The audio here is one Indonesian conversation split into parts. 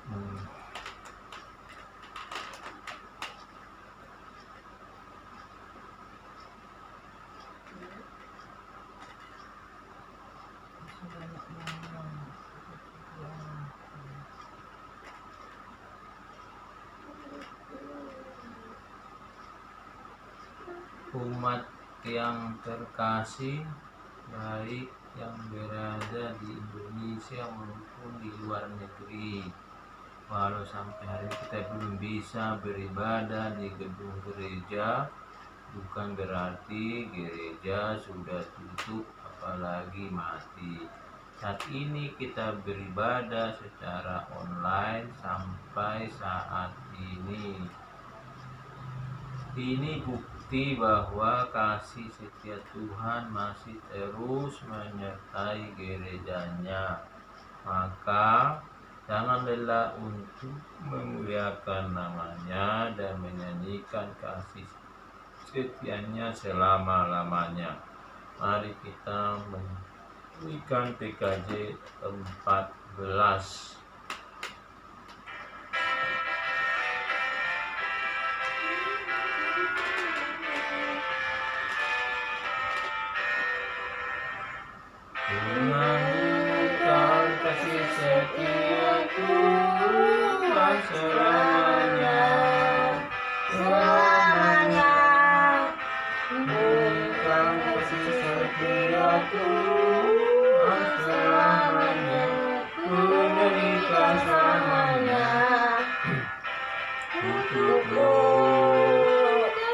Hmm. Umat yang terkasih, baik yang berada di Indonesia maupun di luar negeri, walau sampai hari ini kita belum bisa beribadah di gedung gereja, bukan berarti gereja sudah tutup apalagi mati. Saat ini kita beribadah secara online sampai saat ini. Ini bukti bahwa kasih setia Tuhan masih terus menyertai gerejanya. Maka jangan lelah untuk memuliakan namanya dan menyanyikan kasih setianya selama-lamanya. Mari kita menyanyikan PKJ 14. Menyanyikan kasih setia Tuhan selamanya, selamanya. Menyanyikan kasih setia Tuhan selamanya, menyanyikan selamanya. Untukmu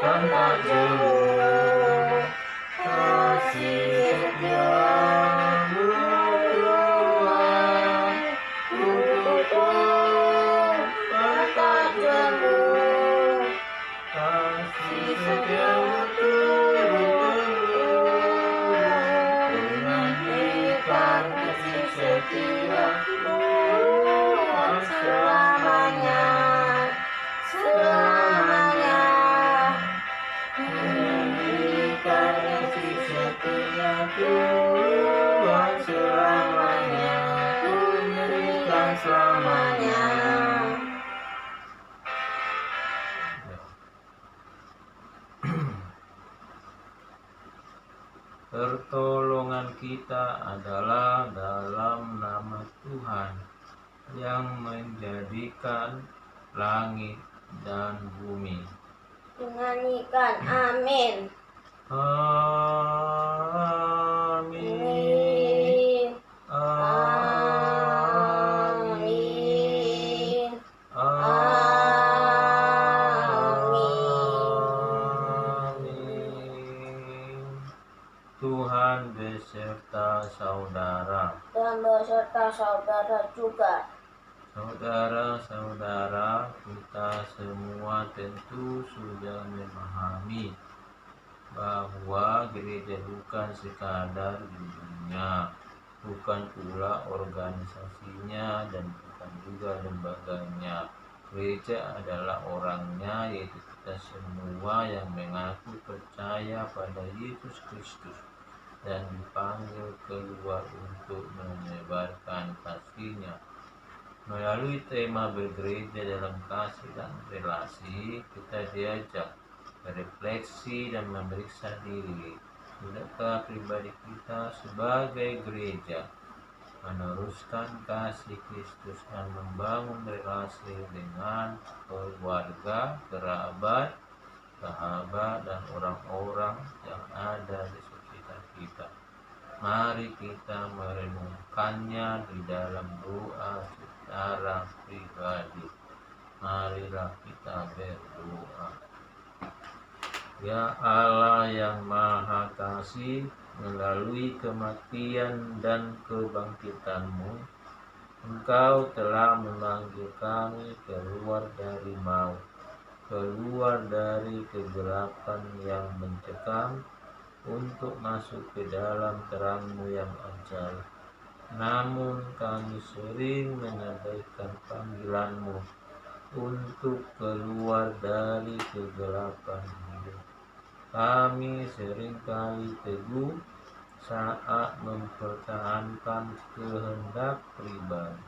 kan tak jauh kasih setiamu Tuhan, untukku kan tak jauh kasih setiamu Tuhan, menyanyikan kasih setia Tuhan selamanya, selamanya. Menyanyikan kasih setia Tuhan selamanya, menyanyikan selamanya. Pertolongan kita adalah dalam nama Tuhan yang menjadikan langit dan bumi. Menyanyikan amin. Amin. Amin. Amin. Amin. Tuhan beserta saudara. Dan beserta saudara juga. Saudara-saudara, kita semua tentu sudah memahami bahwa gereja bukan sekadar gedungnya, bukan pula organisasinya, dan bukan juga lembaganya. Gereja adalah orangnya, yaitu kita semua yang mengaku percaya pada Yesus Kristus dan dipanggil keluar untuk menyebarkan kasih-Nya. Melalui tema bergereja dalam kasih dan relasi, kita diajak berefleksi dan memeriksa diri. Sudahkah pribadi kita sebagai gereja meneruskan kasih Kristus dan membangun relasi dengan keluarga, kerabat, sahabat, dan orang-orang yang ada di sekitar kita? Mari kita merenungkannya di dalam doa secara pribadi. Marilah kita berdoa. Ya Allah yang Maha Kasih, melalui kematian dan kebangkitan-Mu, Engkau telah memanggil kami keluar dari maut, keluar dari kegelapan yang mencekam, untuk masuk ke dalam terang-Mu yang ajaib. Namun kami sering mengabaikan panggilan-Mu untuk keluar dari kegelapan hidup. Kami seringkali teguh saat mempertahankan kehendak pribadi.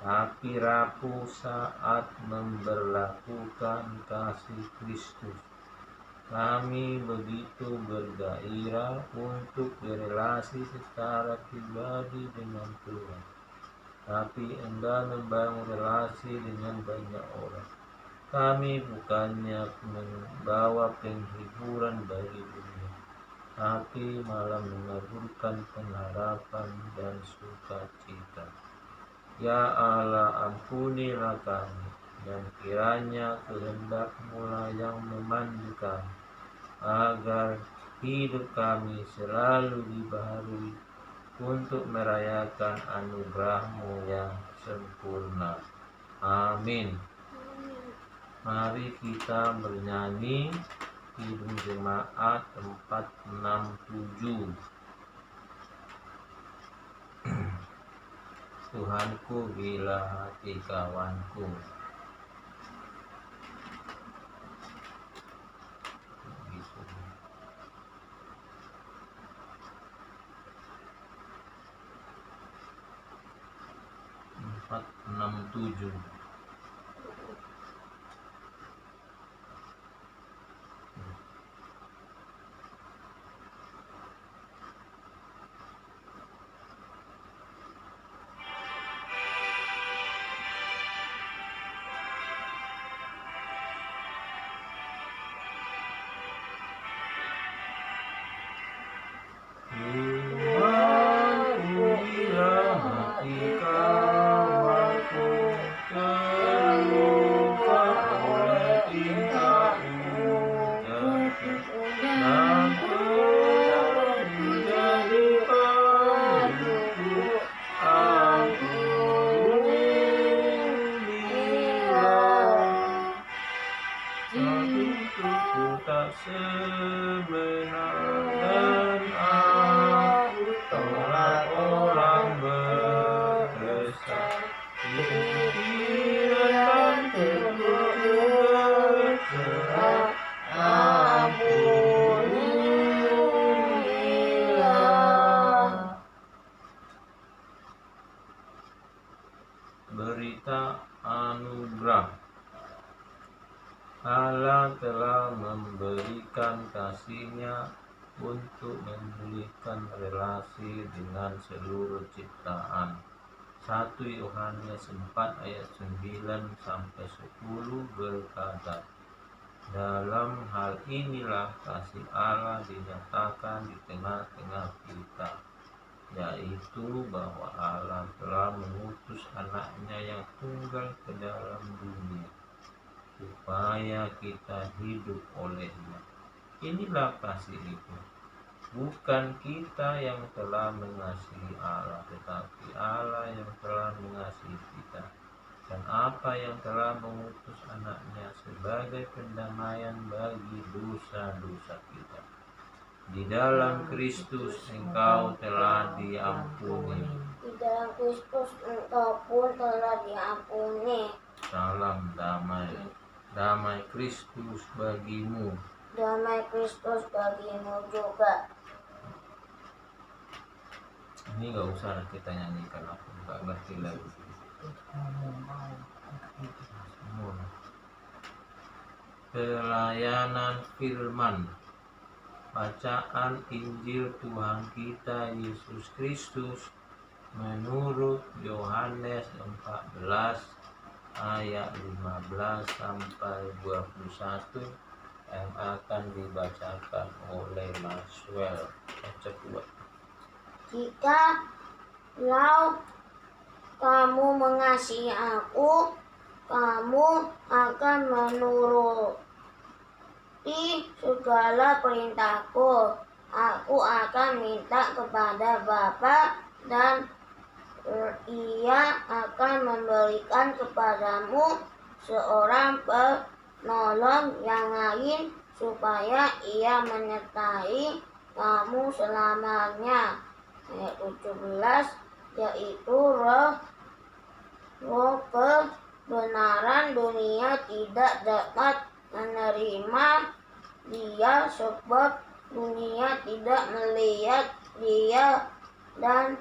tapi rapuh saat memberlakukan kasih Kristus. Kami begitu bergairah untuk berelasi secara pribadi dengan Tuhan, tapi enggan membangun relasi dengan banyak orang. Kami bukannya membawa penghiburan bagi dunia, tapi malah mengaburkan pengharapan dan sukacita. Ya Allah, ampunilah kami, dan kiranya kehendak-Mu lah yang memandu kami, agar hidup kami selalu dibaharui untuk merayakan anugerah-Mu yang sempurna. Amin. Mari kita bernyanyi Kidung Jemaat 467. Tuhanku bila hati kawanku. Gitu. 467. Tuhanku bila hati kawanku terluka oleh tingkah-Mu dan menjadi padaku. Ampunilah hidupku tak semena, dan aku tolak orang berdosa. Pikiran tergerak, ampunilah. Berita anugerah. Allah telah memberikan kasih-Nya untuk memulihkan relasi dengan seluruh ciptaan. 1 Yohanes 4 ayat 9-10 berkata, dalam hal inilah kasih Allah dinyatakan di tengah-tengah kita, yaitu bahwa Allah telah mengutus anak-Nya yang tunggal ke dalam dunia, supaya kita hidup olehnya. Inilah kasih itu, bukan kita yang telah mengasihi Allah, tetapi Allah yang telah mengasihi kita, dan apa yang telah mengutus anak-Nya sebagai pendamaian bagi dosa-dosa kita. Di dalam Kristus engkau telah diampuni. Di dalam Kristus engkau pun telah diampuni. Salam damai. Damai Kristus bagimu. Damai Kristus bagimu juga. Ini gak usah kita nyanyikan, aku gak ngerti lagi. Pelayanan firman. Bacaan Injil Tuhan kita Yesus Kristus menurut Yohanes 14 ayat 15-21 yang akan dibacakan oleh Maxwell. Baca buat. Jika kamu mengasihi aku, kamu akan menuruti segala perintahku. Aku akan minta kepada Bapa, dan Ia akan memberikan kepadamu seorang penolong yang lain, supaya Ia menyertai kamu selamanya. Ayat 17, yaitu roh kebenaran. Dunia tidak dapat menerima Dia, sebab dunia tidak melihat Dia dan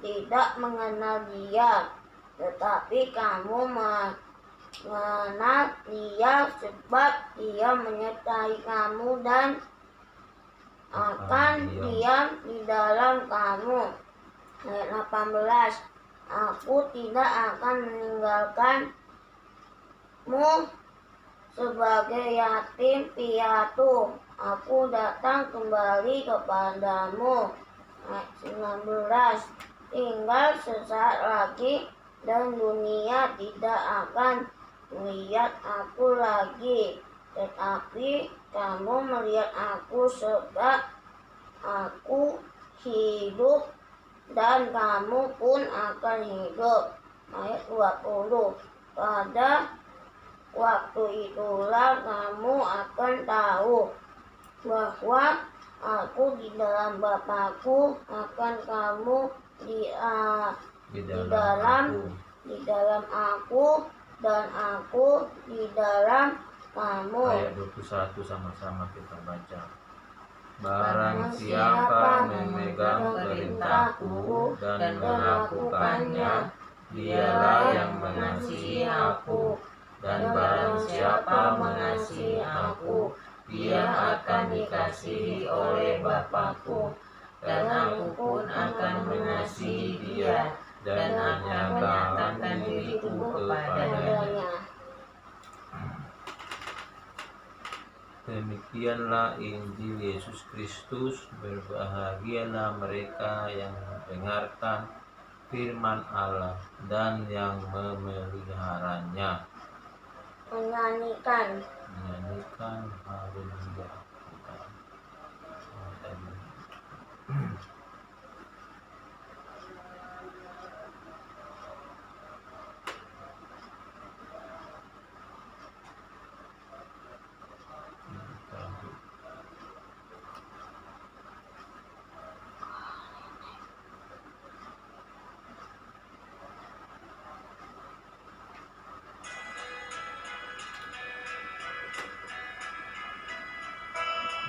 tidak mengenal Dia. tetapi kamu mengenal Dia, sebab Dia menyertai kamu dan akan diam di dalam kamu. Ayat 18, Aku tidak akan meninggalkanmu sebagai yatim piatu. Aku datang kembali kepadamu. Ayat 19, Tinggal sesaat lagi dan dunia tidak akan melihat aku lagi, tetapi kamu melihat aku, sebab aku hidup dan kamu pun akan hidup. Ayat 20, Pada waktu itulah kamu akan tahu bahwa aku di dalam Bapa-Ku, akan kamu di dalam aku, dan aku di dalam kamu. Ayat 21 sama-sama kita baca. Barang siapa memegang perintahku dan melakukannya, dialah yang mengasihi aku. Dan barang siapa mengasihi aku, dia akan dikasihi oleh Bapa-Ku. Dan aku pun akan mengasihi dia dan menyatakan diriku kepadanya. Demikianlah Injil Yesus Kristus. Berbahagialah mereka yang mendengarkan firman Allah dan yang memeliharanya. Menyanyikan haleluya.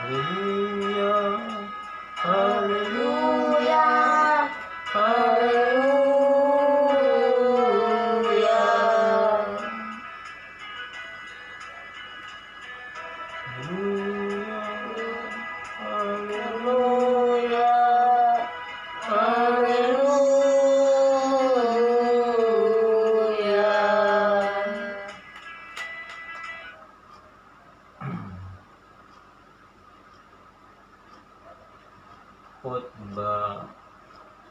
Haleluya, haleluya, haleluya. Haleluya, haleluya. Khotbah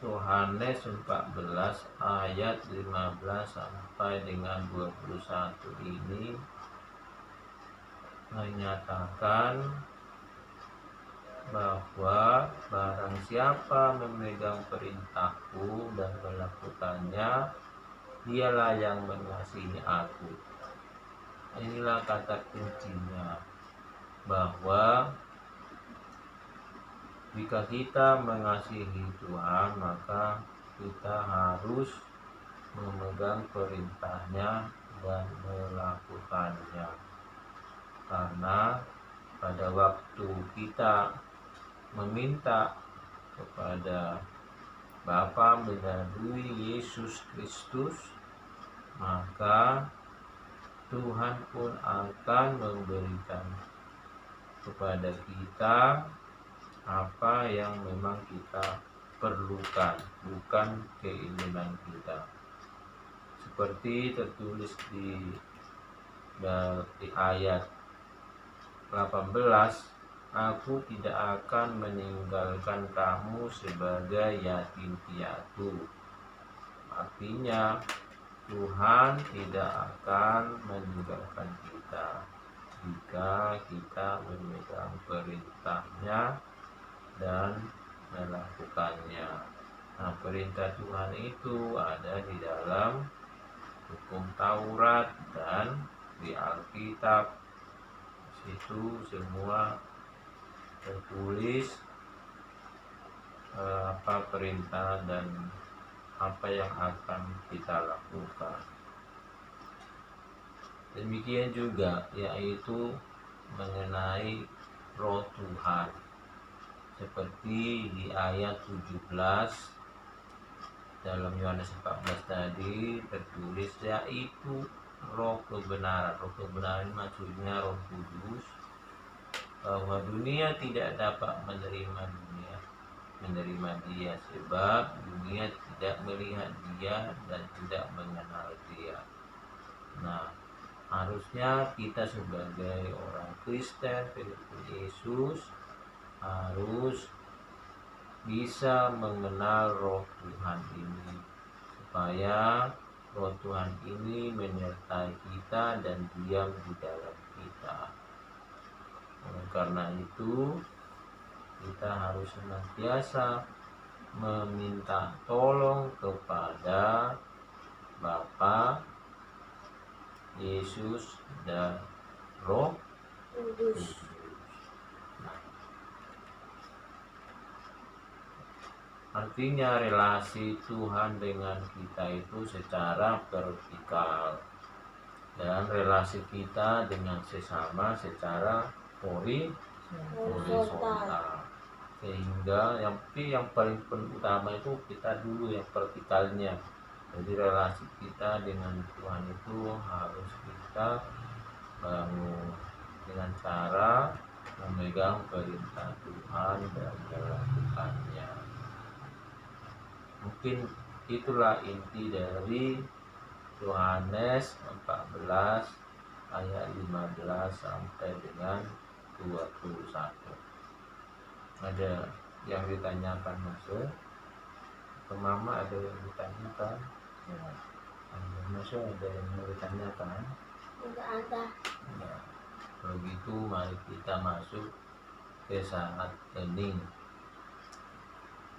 Yohanes 14 ayat 15 sampai dengan 21 ini menyatakan bahwa barang siapa memegang perintahku dan melakukannya, dialah yang mengasihi aku. Inilah kata kuncinya, bahwa jika kita mengasihi Tuhan, maka kita harus memegang perintahnya dan melakukannya. Karena pada waktu kita meminta kepada Bapa melalui Yesus Kristus, maka Tuhan pun akan memberikan kepada kita apa yang memang kita perlukan, bukan keinginan kita. Seperti tertulis di ayat 18, Aku tidak akan meninggalkan kamu sebagai yatim piatu. Artinya Tuhan tidak akan meninggalkan kita jika kita memegang perintahnya dan melakukannya. Nah, perintah Tuhan itu ada di dalam hukum Taurat dan di Alkitab. Situ semua tertulis apa perintah dan apa yang akan kita lakukan. Demikian juga yaitu mengenai Roh Tuhan. Seperti di ayat 17 dalam Yohanes 14 tadi tertulis, yaitu roh kebenaran. Roh kebenaran maksudnya Roh Kudus, bahwa dunia tidak dapat menerima dia sebab dunia tidak melihat dia dan tidak mengenal dia. Nah, harusnya kita sebagai orang Kristen pengikut Yesus harus bisa mengenal roh Tuhan ini, supaya roh Tuhan ini menyertai kita dan diam di dalam kita. Oleh karena itu, kita harus senantiasa meminta tolong kepada Bapa, Yesus, dan Roh Kudus. Kudus. Artinya relasi Tuhan dengan kita itu secara vertikal, dan relasi kita dengan sesama secara horizontal. Sehingga yang paling utama itu kita dulu yang vertikalnya. Jadi relasi kita dengan Tuhan itu harus kita bangun dengan cara memegang perintah Tuhan dan melakukannya. Mungkin itulah inti dari Yohanes 14 ayat 15 sampai dengan 21. Ada yang ditanyakan Masuk? Ke Mama ada yang ditanyakan? Masuk ada yang mau ditanyakan? Tidak ada. Ya. Kalau gitu mari kita masuk ke saat hening.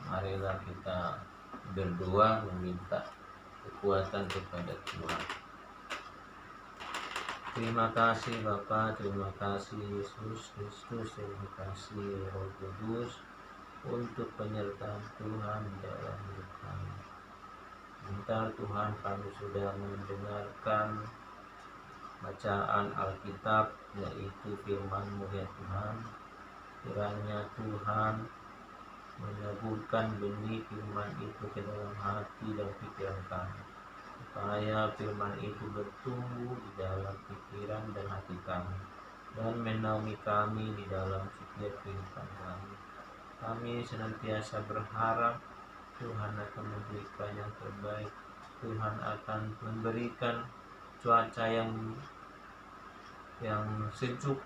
Marilah kita berdoa meminta kekuatan kepada Tuhan. Terima kasih Bapa, terima kasih Yesus Kristus, terima kasih Roh Kudus untuk penyertaan Tuhan dalam hidup kami. Sebentar Tuhan, kami sudah mendengarkan bacaan Alkitab, yaitu firman-Mu ya Tuhan. Kiranya Tuhan menaburkan benih firman itu ke dalam hati dan pikiran kami, supaya firman itu bertumbuh di dalam pikiran dan hati kami dan menaungi kami di dalam setiap kehidupan kami. Kami senantiasa berharap Tuhan akan memberikan yang terbaik. Tuhan akan memberikan cuaca yang sejuk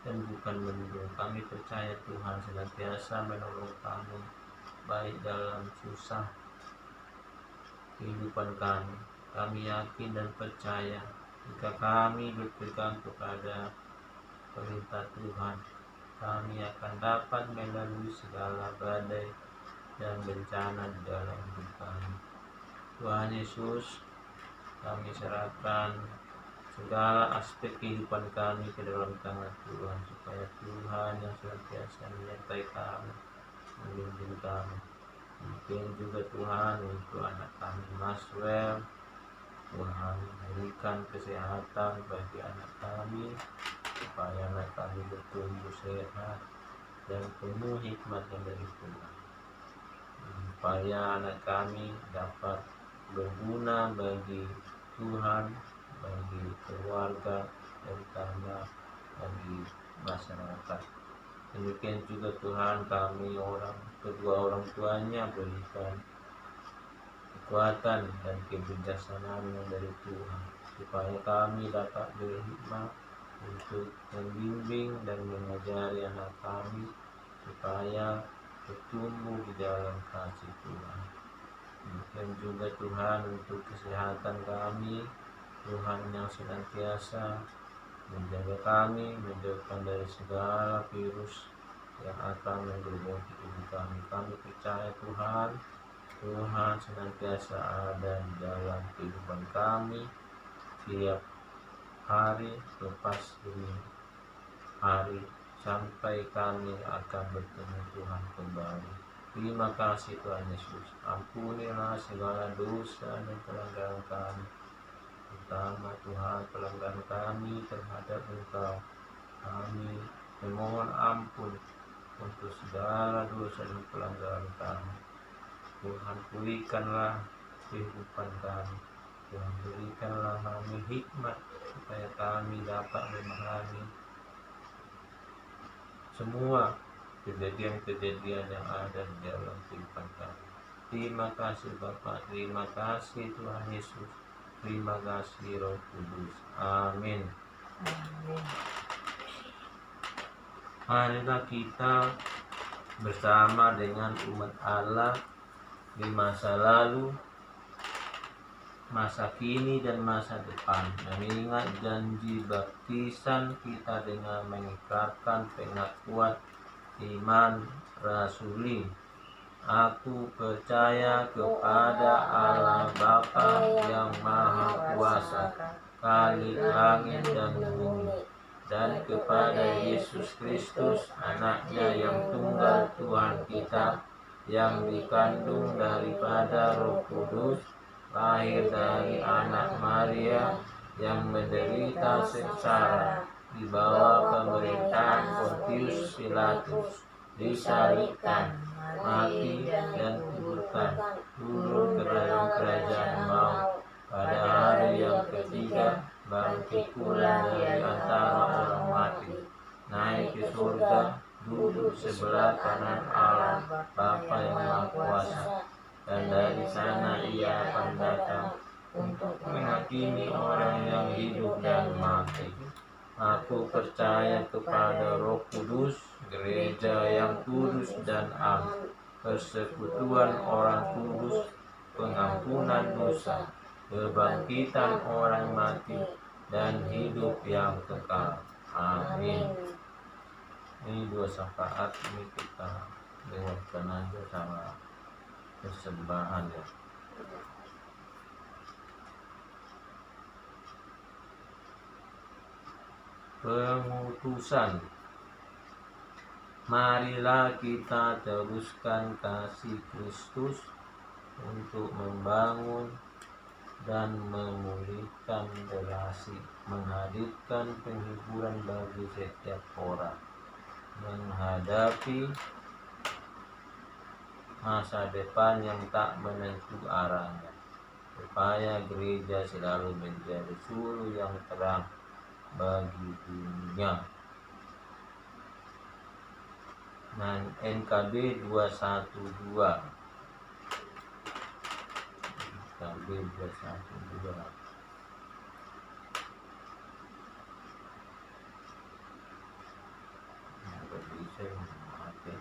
dan bukan mendung. Kami percaya Tuhan senantiasa menolong kami, baik dalam susah kehidupan kami. Kami yakin dan percaya jika kami berpegang kepada perintah Tuhan, kami akan dapat melalui segala badai dan bencana di dalam hidup kami. Tuhan Yesus, kami serahkan segala aspek kehidupan kami ke dalam tangan Tuhan, supaya Tuhan yang senantiasa menyertai kami, membimbing kami. Mungkin juga Tuhan untuk anak kami Maswell, Tuhan berikan kesehatan bagi anak kami, supaya anak kami bertumbuh sehat dan penuh hikmat yang dari Tuhan, supaya anak kami dapat berguna bagi Tuhan, bagi keluarga, terutama bagi masyarakat. Demikian juga Tuhan, kami kedua orang tuanya berikan kekuatan dan kebijaksanaan yang dari Tuhan, supaya kami dapat berhikmat untuk membimbing dan mengajari anak kami, supaya bertumbuh di dalam kasih Tuhan. Demikian juga Tuhan untuk kesehatan kami, Tuhan yang senantiasa menjaga kami, menjauhkan dari segala virus yang akan menggerogoti tubuh kami. Kami percaya Tuhan, Tuhan senantiasa ada di dalam kehidupan kami setiap hari lepas demi hari, sampai kami akan bertemu Tuhan kembali. Terima kasih Tuhan Yesus. Ampunilah segala dosa dan pelanggaran kami, terutama Tuhan pelanggaran kami terhadap Engkau. Kami memohon ampun untuk segala dosa dan pelanggaran kami. Tuhan pulihkanlah kehidupan kami. Tuhan berikanlah kami hikmat supaya kami dapat memahami semua kejadian-kejadian yang ada di dalam kehidupan kami. Terima kasih Bapa, terima kasih Tuhan Yesus, terima kasih Roh Kudus. Amin. Amin. Marilah kita bersama dengan umat Allah di masa lalu, masa kini, dan masa depan, mengingat janji baptisan kita dengan mengikrarkan pengakuan iman rasuli. Aku percaya kepada Allah Bapa yang Maha Kuasa, Khalik langit dan bumi, dan kepada Yesus Kristus, anaknya yang tunggal Tuhan kita, yang dikandung daripada Roh Kudus, lahir dari anak Maria, yang menderita sengsara di bawah pemerintahan Pontius Pilatus, disalibkan, mati, dan dikuburkan, turun ke dalam kerajaan maut, pada hari yang ketiga bangkit pula dari antara orang mati, naik ke surga, duduk sebelah kanan Allah Bapa yang Maha Kuasa, dan dari sana Ia akan datang untuk menghakimi orang yang hidup dan mati. Aku percaya kepada Roh Kudus, gereja yang kudus dan am, persekutuan orang kudus, pengampunan dosa, kebangkitan orang mati, dan hidup yang kekal. Amin. Ini 2 syafaat ini kita lewatkan aja sama persembahan ya. Pengutusan. Marilah kita teruskan kasih Kristus untuk membangun dan memulihkan relasi, menghadirkan penghiburan bagi setiap orang, menghadapi masa depan yang tak menentu arahnya, supaya gereja selalu menjadi suluh yang terang bagi dunia. Dan NKB 212, NKB 212. Bisa mati.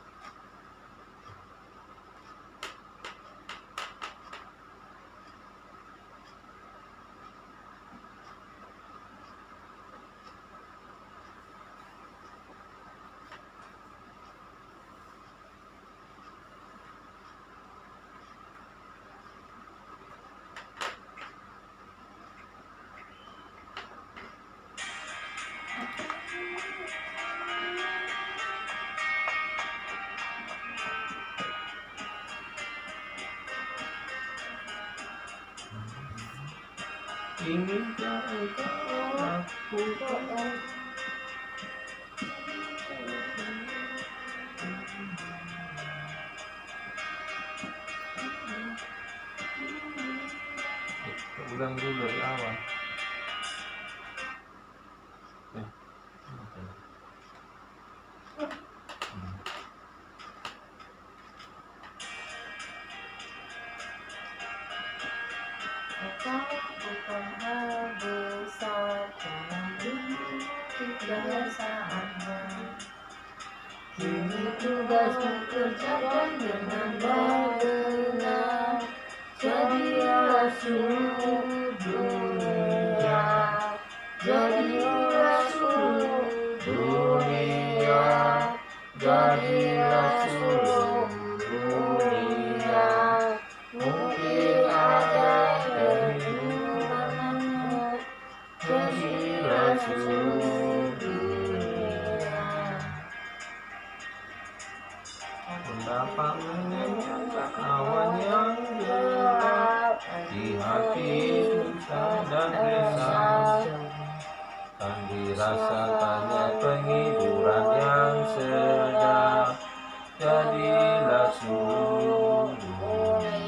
Inginkah engkau lakukan ulang dulu dari awal. Engkau bukan hal besar karena kebiasaanmu. Kini tugasmu kerjakan dengan benar. Jadilah suluh dunia. Jadilah suluh dunia. Jadilah suluh dunia. Mungkin ada kehidupanmu. Jadilah suluh dunia. Dapat menyenangkan awan yang gelap di hati susah dan resah, dan dirasakannya penghiburan yang sedap. Jadilah suluh dunia.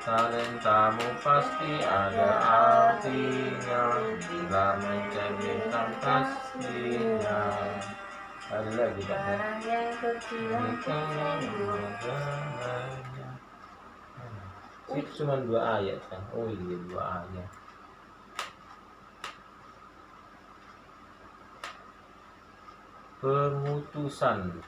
talentamu pasti ada artinya bila mencerminkan kasihnya. Ada lagi Pak? Barang yang kecil Itu cuma 2 ayat kan? Oh iya 2 ayat. Pengutusan.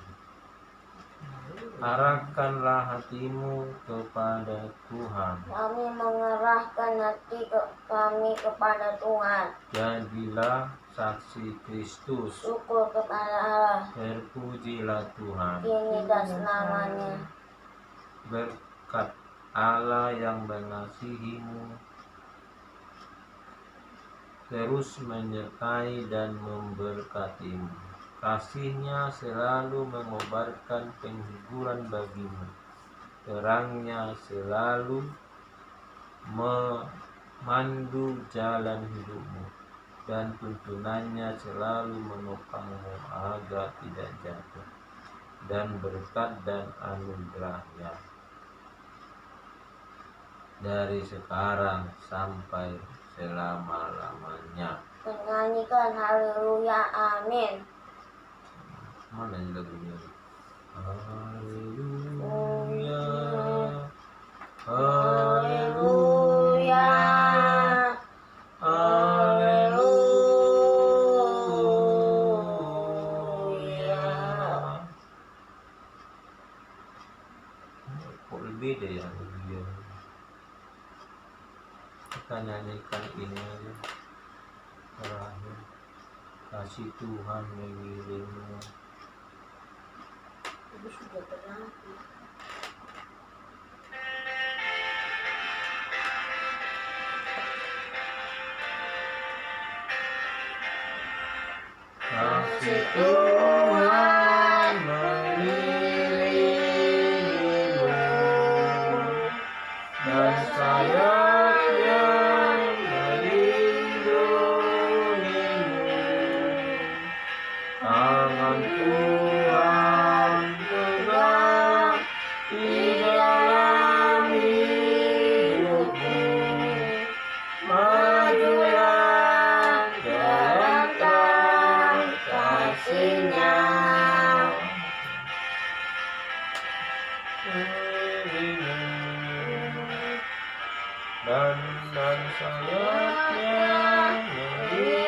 Arahkanlah hatimu kepada Tuhan. Kami mengerahkan hati kami kepada Tuhan. Jadilah saksi Kristus. Syukur kepada Allah. Terpujilah Tuhan. Kini dan selamanya. Berkat Allah yang mengasihimu terus menyertai dan memberkatimu. Kasihnya selalu mengobarkan penghiburan bagimu. Terangnya selalu memandu jalan hidupmu. Dan tuntunannya selalu menopangmu agar tidak jatuh. Dan berkat dan anugerahnya dari sekarang sampai selama-lamanya. Menyanyikan haleluya, amin. Mana yang lagunya? Haleluya, Haleluya, haleluya. Kok beda ya dia? Kita nyanyikan ini aja. Terakhir, kasih Tuhan mengirimmu. Itu sudah berlaku. Kasih Tuhan mengirimmu dan sayapnya melindungimu. Tangan Tuhan tegak di dalam hidupmu. Majulah jalankan kasihnya. Dan sayapnya melindungimu.